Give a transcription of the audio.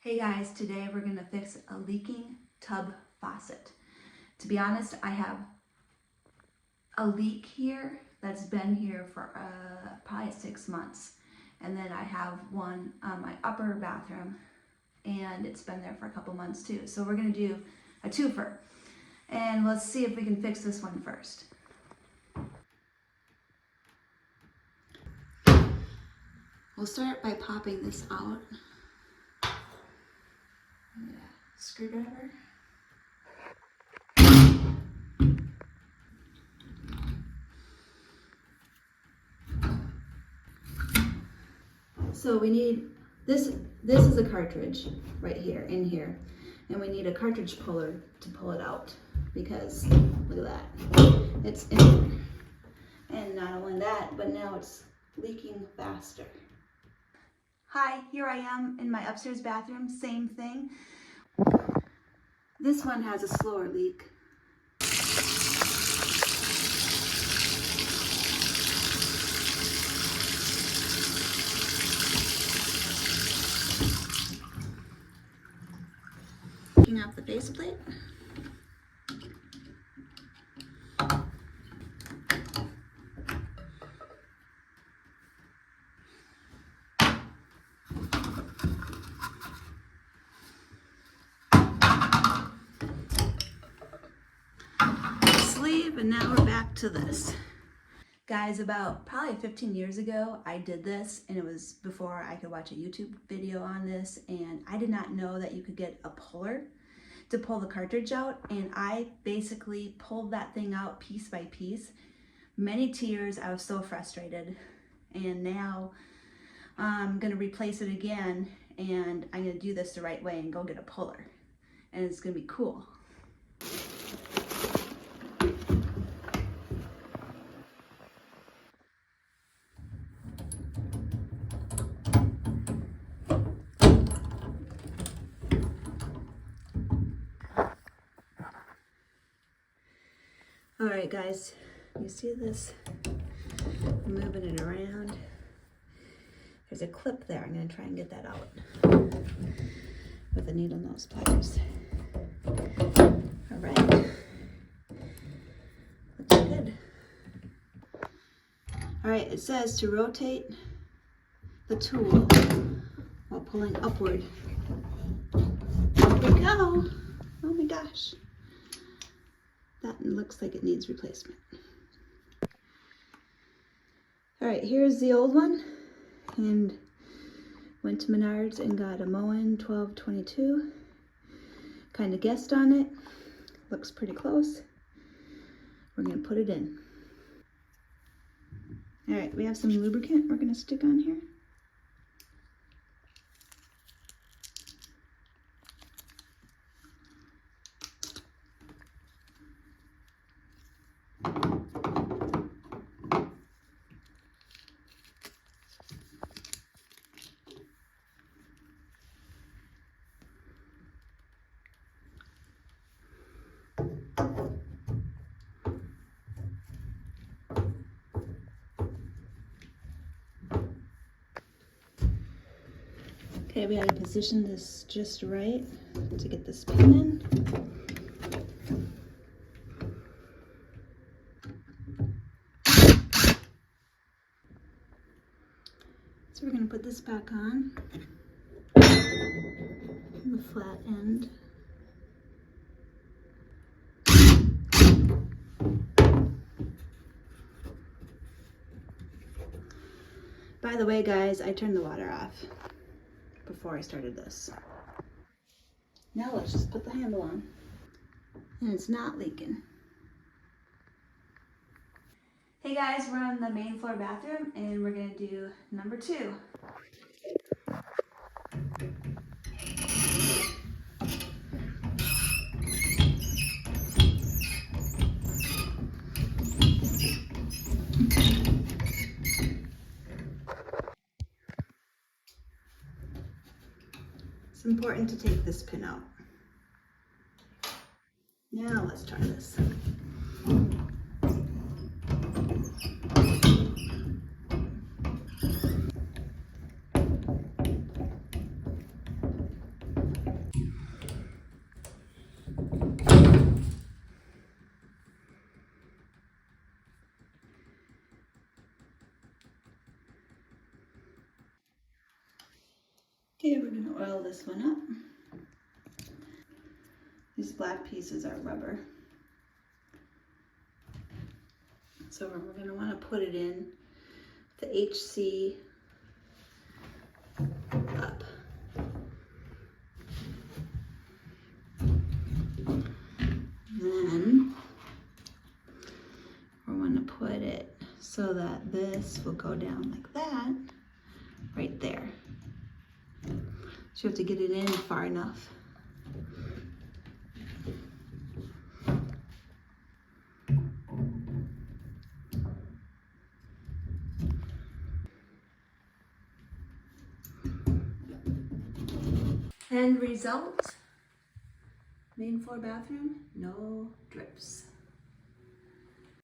Hey guys, today we're going to fix a leaking tub faucet. To be honest, I have a leak here that's been here for probably 6 months. And then I have one on my upper bathroom and it's been there for a couple months too. So we're going to do a twofer. And let's see if we can fix this one first. We'll start by popping this out. Screwdriver. So we need this is a cartridge right here in here, and we need a cartridge puller to pull it out because look at that, it's in there. And not only that, but now it's leaking faster. Hi, here I am in my upstairs bathroom, same thing. This one has a slower leak. Taking off the faceplate. Sleeve, and now we're back to this. Guys, about probably 15 years ago, I did this, and it was before I could watch a YouTube video on this, and I did not know that you could get a puller to pull the cartridge out, and I basically pulled that thing out piece by piece. Many tears, I was so frustrated, and now I'm gonna replace it again, and I'm gonna do this the right way and go get a puller, and it's gonna be cool. All right, guys, you see this? I'm moving it around. There's a clip there. I'm gonna try and get that out with the needle nose pliers. All right, looks good. All right, it says to rotate the tool while pulling upward. Up we go. Oh my gosh. That looks like it needs replacement. All right, here's the old one, and went to Menards and got a Moen 1222. Kind of guessed on it. Looks pretty close. We're gonna put it in. All right, we have some lubricant we're gonna stick on here. Okay, we have to position this just right to get this pin in. So we're going to put this back on the flat end. By the way, guys, I turned the water off before I started this. Now let's just put the handle on. And it's not leaking. Hey guys, we're on the main floor bathroom and we're gonna do number 2. It's important to take this pin out. Now let's try this. Okay, we're gonna oil this one up. These black pieces are rubber. So we're gonna wanna put it in the HC up. Then we're gonna put it so that this will go down like that, right there. So you have to get it in far enough. End result, main floor bathroom, no drips.